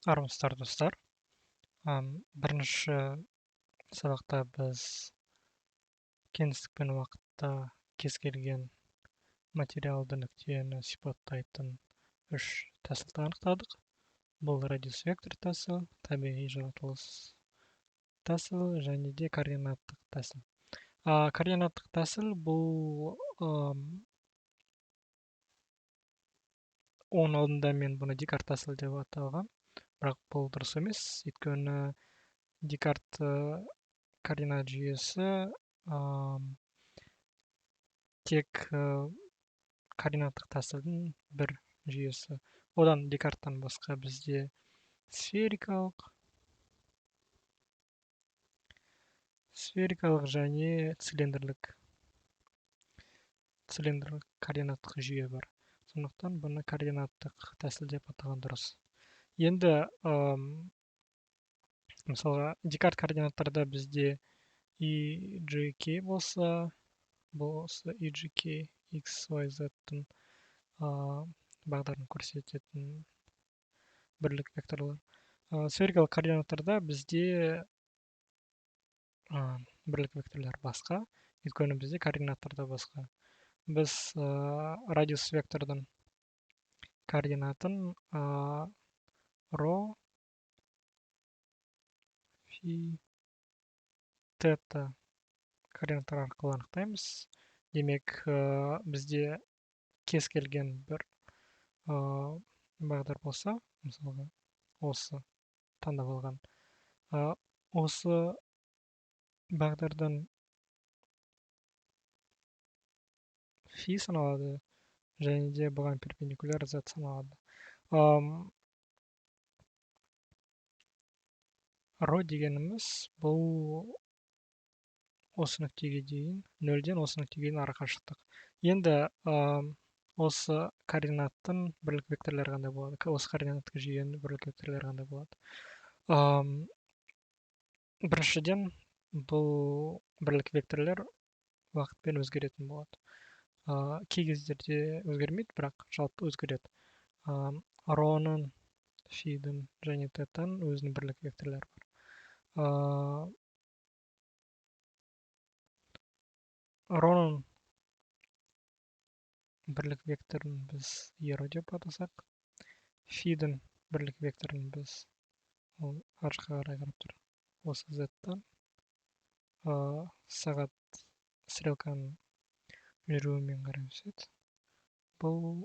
Армысыздар достар. Бірінші сабақта біз кеңістік пен уақытта кез келген материалды нүктені сипаттайтын үш тәсілді анықтадық. Бұл радиус вектор тәсіл, табиғи жаратылыс тәсіл және де координаттық тәсіл. Координаттық тәсіл бұл оның алдында мен бұны Декарт тәсілі деп аталған, бірақ бұл дұрыс емес, өйткені Декарт координат жүйесі тек координаттық тәсілдің бір жүйесі. Одан Декарттан басқа бізде сферикалық және цилиндрлік координаттық жүйе бар. Сондықтан бұны координаттық тәсіл деп атаған дұрыс. Енді мысалға Декарт координаттарда бізде EGK болса, бұл осы EGK X, Y, Z-тің бағдарын көрсететін бірлік векторлар. Сферикалық координаттарда бізде бірлік векторлар басқа, өйткені бізде координаттарда басқа. Біз радиус вектордың координатын ро, фи, тета координаттар арқылы анықтаймыз. Демек, бізде кез келген бір бағдар болса, мысалға осы таңдап алған, осы бағдардан фи саналады және де бұған перпендикуляр z саналады. Ро дегеніміз бұл осы нүктеге дейін, нөлден осы нүктеге дейін арақашықтық. Енді осы координаттың бірлік векторлары қандай болады? Осы координаттық жүйенің бірлік векторлары қандай болады? Біріншіден, бұл бірлік векторлар уақытпен өзгеретін болады. Кей кездерде өзгермейді, бірақ жалпы өзгереді. Роның, фидің және тетаның өзінің бірлік векторлары бар. Роның бірлік векторын біз еро деп атасақ, фидің бірлік векторын біз ар жаққа қарай қарап тұр. Осы z-тан сағат стрелканың жүруімен қарай өседі. Бұл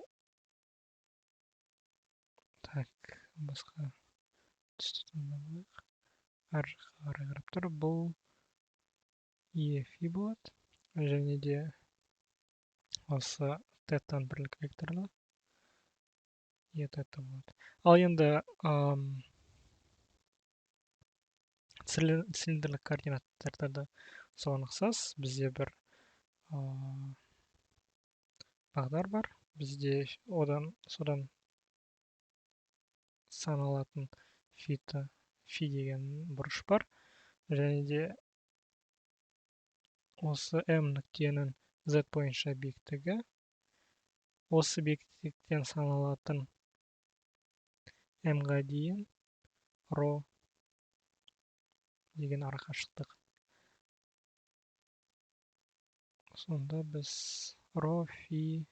басқа түсті таңдамайық. Ар жаққа қарай қарап тұр. Бұл ефи болады. Және де осы тетаның бірлік векторы тета болады. Ал енді цилиндрлік координаттарда да соған ұқсас, бізде бір бағдар бар. Бізде содан саналатын фи деген бұрыш бар. Және де осы М нүктенің Z бойынша биіктігі, осы биіктіктен саналатын М-ға дейін ро деген арақашықтық. Сонда біз ро, фи,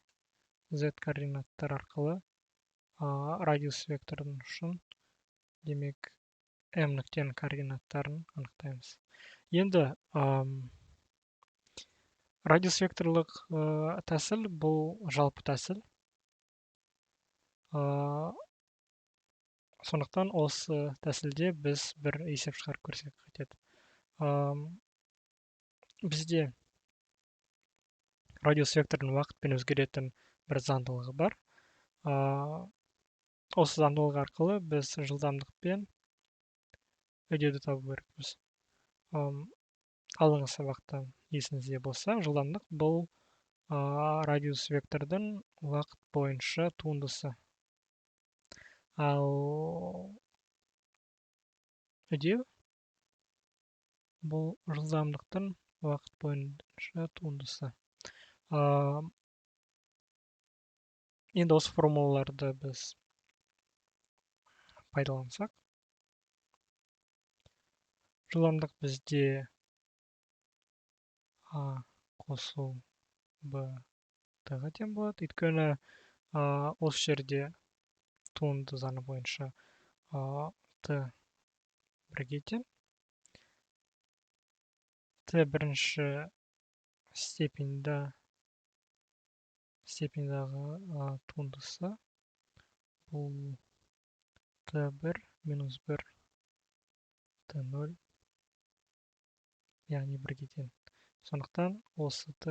Z координаттар арқылы радиус векторының үшін, демек, М нүктенің координаттарын анықтаймыз. Енді радиус векторлық тәсіл бұл жалпы тәсіл. Сондықтан осы тәсілде біз бір есеп шығарып көрсек қайтеді. Бізде радиус вектордың уақытпен өзгеретін бір заңдылығы бар. Осы заңдылық арқылы біз жылдамдықпен үдеуді табу керекпіз. Алдыңғы сабақтан есіңізде болса, жылдамдық бұл радиус вектордың уақыт бойынша туындысы. Ал үдеу бұл жылдамдықтың уақыт бойынша туындысы. Енді осы формулаларды біз пайдалансақ, жылдамдық бізде а қосу б т-ға тең болады. Өйткені осы жерде туынды заңы бойынша т бірге тең. Т бірінші степеньдағы туындысы бұл т1 минус 1 т0, яғни бірге тең. Сондықтан осы т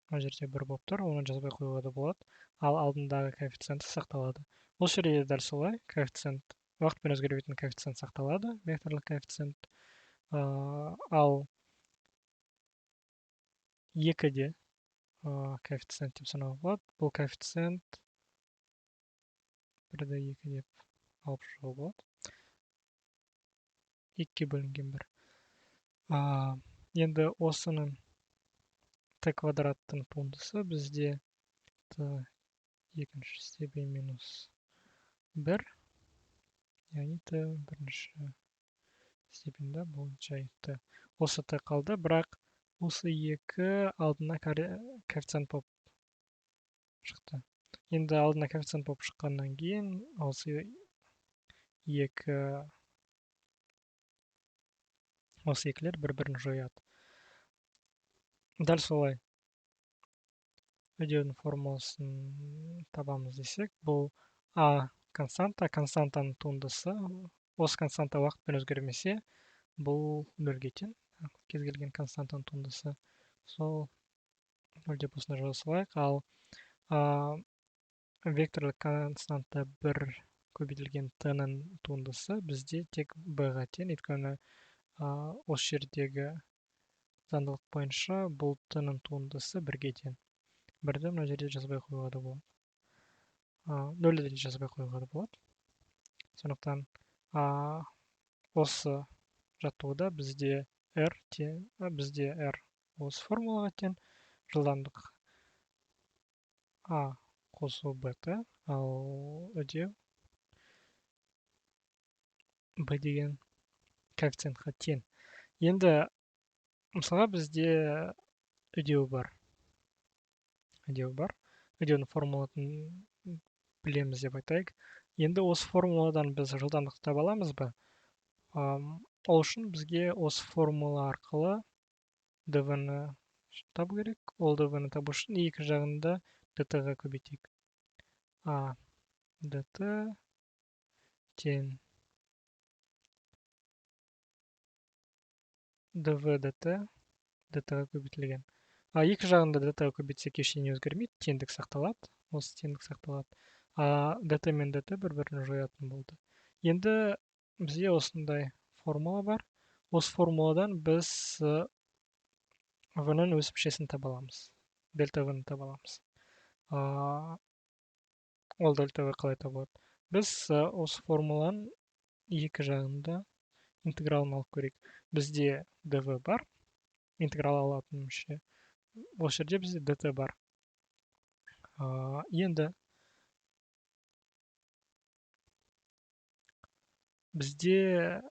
мына жерде 1 болып тұр, оны жазбай қоюға да болады, ал алдындағы коэффициенті сақталады. Бұл жерде дәл солай, коэффициент уақытпен өзгермейтін коэффициент сақталады, векторлық коэффициент. Ал 2-де коэффициент деп санауға болады. Бұл коэффициент 1-ді 2 деп алып шығуға болады. 2-ге бөлінген 1. Енді осының т квадраттың туындысы бізде т екінші степень минус 1, яғни т бірінші степеньда бұл жай т. Осы т қалды, бірақ осы 2 алдына коэффициент болып шықты. Енді алдына коэффициент болып шыққаннан кейін осы 2-лер бір-бірін жояды. Дәл солай үдеудің формуласын табамыз десек, бұл константаның туындысы. Осы константа уақытпен өзгермесе, бұл 0-ге тең. Кез келген константаның туындысы. Сол 0 деп осыны жаза салайық. Ал векторлық константа 1 көбейтілген т-ның туындысы бізде тек b-ға тең. Өйткені осы жердегі заңдылық бойынша бұл т-ның туындысы 1-ге тең. 1-ді мына жерде жазбай қоюға да болады. 0-ді де жазбай қоюға да болады. Сондықтан осы жаттығуда бізде r осы формулаға тең, жылдамдық қосу бт, ал үдеу b деген коэффициентқа тең. Енді мысалға бізде үдеу бар. Үдеудің формуласын білеміз деп айтайық. Енді осы формуладан біз жылдамдықты таба аламыз ба? Ол үшін бізге осы формула арқылы dv-ні табу керек. Ол dv-ні табу үшін екі жағында dt-ға көбейтейік. dt тең dv dt-ға көбейтілген. Екі жағында dt-ға көбейтсек ештеңе өзгермейді, теңдік сақталады. Осы теңдік сақталады. dt мен dt бір-бірін жоятын болды. Енді бізде осындай формула бар. Осы формуладан біз v-ның өсімшесін таба аламыз. Дельта v-ны таба аламыз. Ол дельта v қалай табылады? Біз осы формуланың екі жағында интегралын алып көрейік. Бізде dv бар, интеграл алатын мүше. Осы жерде бізде dt бар. Енді бізде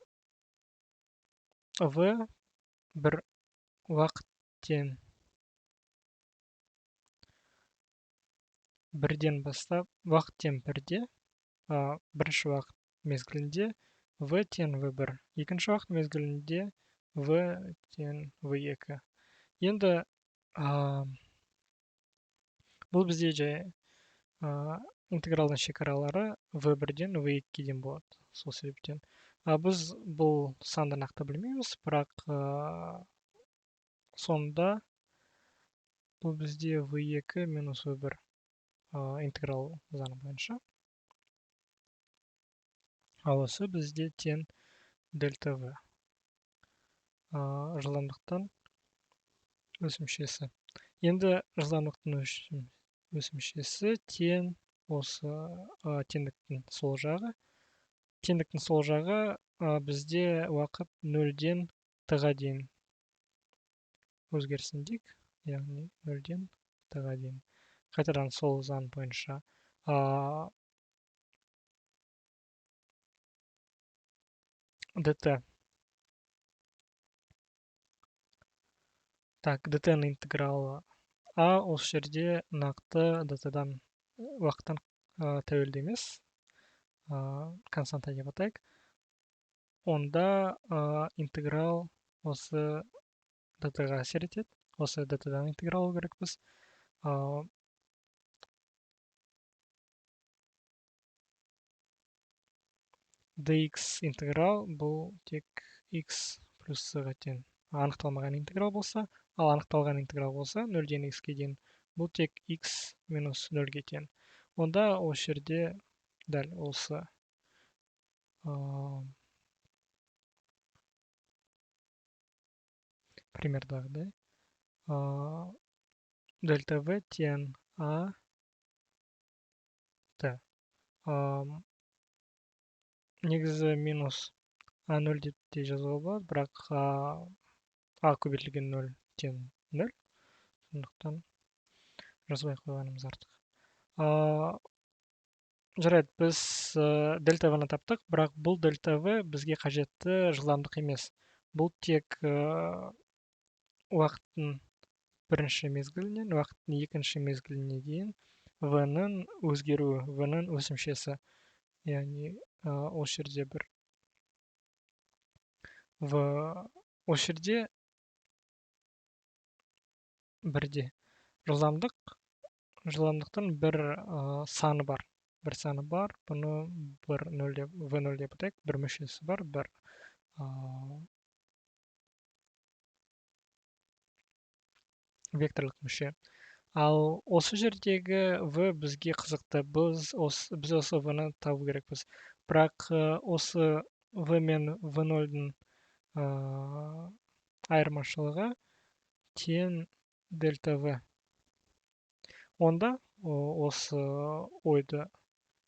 v бір уақыт тең 1-ден бастап, уақыт тең 1-де, бірінші уақыт мезгілінде v тең v1, екінші уақыт мезгілінде v тең v2. Енді бұл бізде жай интегралдың шекаралары v1-ден v2-ге дейін болады. Сол себептен. Біз бұл санды нақты білмейміз, бірақ сонда бұл бізде v2 минус v1 интеграл заңы бойынша. Ал осы бізде тең дельта v. Жылдамдықтан өсімшесі. Енді жылдамдықтың өсімшесі тең осы теңдіктің сол жағы. Теңдіктің сол жағы бізде уақыт 0-ден т-ға дейін өзгерсін дейік. Яғни 0-ден т-ға дейін. Қайтадан сол заң бойынша dt. Так, dt-ның интегралы а осы жерде нақты dt-дан уақыттан тәуелді емес, константа деп атайық. Онда интеграл осы dt-ға әсер етеді. Осы dt-дан интеграл алу керекпіз. dx интеграл бұл тек x плюс c-ға тең. Анықталмаған интеграл болса, ал анықталған интеграл болса, 0-ден x-ке дейін, бұл тек x минус 0-ге тең. Онда осы жерде дәл осы примердағыдай дельта v тең a t. Негізі минус a0 деп те жазуға болады, бірақ a көбейтілген 0 тең 0. Сондықтан жазбай қойғанымыз артық. Жарайды, біз дельта v-ны таптық, бірақ бұл дельта v бізге қажетті жылдамдық емес. Бұл тек уақыттың бірінші мезгілінен уақыттың екінші мезгіліне дейін v-ның өзгеруі, v-ның өсімшесі. Яғни осы жерде осы жерде бірде жылдамдықтың бір саны бар. Бұны v0 деп атайық, бір мүшесі бар, бір векторлық мүше. Ал осы жердегі v бізге қызықты. Біз осы v-ны табу керекпіз. Бірақ осы v мен v0-дің айырмашылығы тең дельта v. Онда осы ойды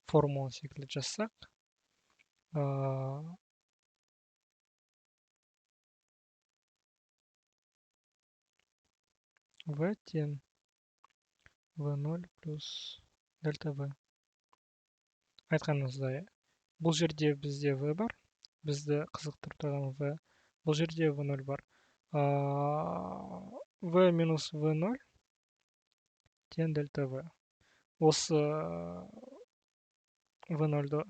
формула секілді жазсақ, v тең v0 плюс дельта v. Айтқанымыздай, бұл жерде бізде v бар, бізді қызықтырып тұрған v. Бұл жерде v0 бар. v минус v0 тең дельта v. Осы v0-ды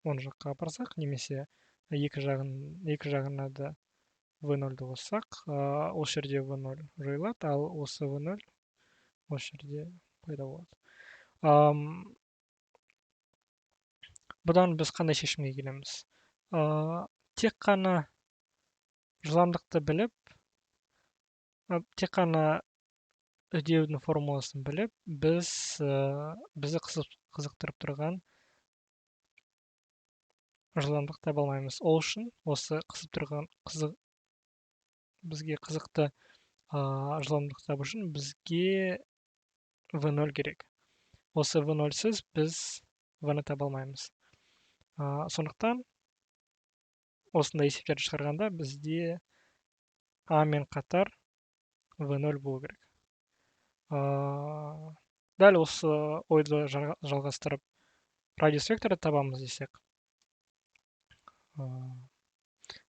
оң жаққа апарсақ, немесе екі жағына да v0-ды қоссақ, осы жерде v0 жойылады, ал осы v0 осы жерде пайда болады. Бұдан біз қандай шешімге келеміз? Тек қана жылдамдықты біліп, тек қана үдеудің формуласын біліп, бізді қызықтырып тұрған жылдамдық таба алмаймыз. Ол үшін осы бізге қызықты жылдамдық табу үшін бізге v0 керек. Осы v0-сіз біз v-ны таба алмаймыз. Сондықтан осындай есептерді шығарғанда бізде a мен қатар v0 болу керек. Дәл осы ойды жалғастырып радиус векторды табамыз десек.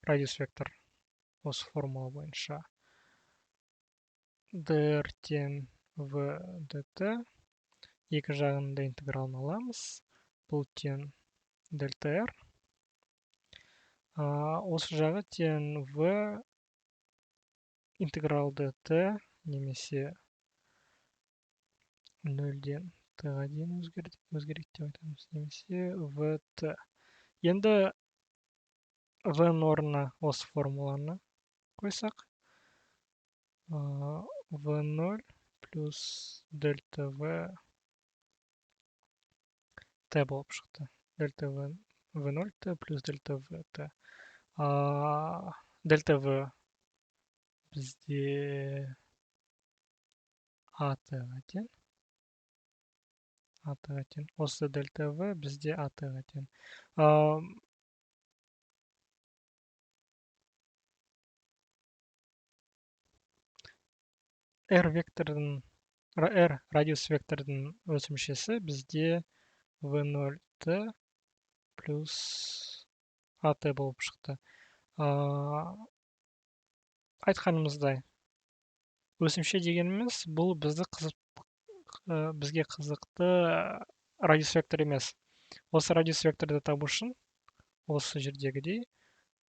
Радиус вектор осы формула бойынша dr тең v dt, екі жағында интегралын аламыз. Бұл тең дельта r. Осы жағы тең v интеграл dt, немесе 0-ден t-ға дейін өзгереді деп айтамыз, немесе vt. Енді v-ның орнына осы формуланы қойсақ, v0 плюс дельта v t болып шықты. Дельта v0 t плюс дельта v t. Дельта v бізде at-ға тең. Осы дельта v бізде at-ға тең. r радиус вектордың өсімшесі бізде v0 t плюс AT болып шықты. Айтқанымыздай, өсімше дегеніміз бұл бізге қызықты радиус вектор емес. Осы радиус векторды табу үшін осы жердегідей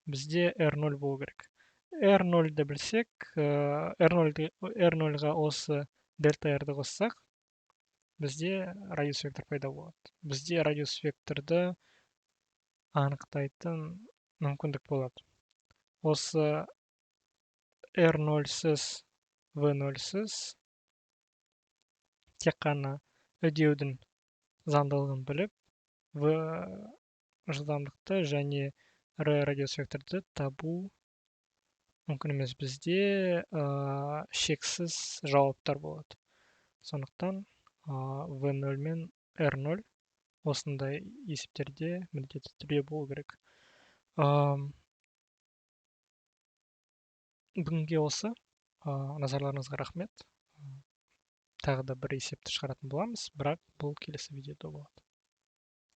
бізде R0 болу керек. R0-ді білсек, R0-ға осы дельта R-ді қоссақ, бізде радиус вектор пайда болады. Бізде радиус векторды анықтайтын мүмкіндік болады. Осы R0-сіз, V0-сіз тек қана үдеудің заңдылығын біліп, V жылдамдықты және R радиус векторды табу мүмкін емес. Бізде шексіз жауаптар болады. Сондықтан V0 мен R0 осындай есептерде міндетті түрде болу керек. Бүгінге осы. Назарларыңызға рахмет. Тағы да бір есепті шығаратын боламыз, бірақ бұл келесі видеода болады.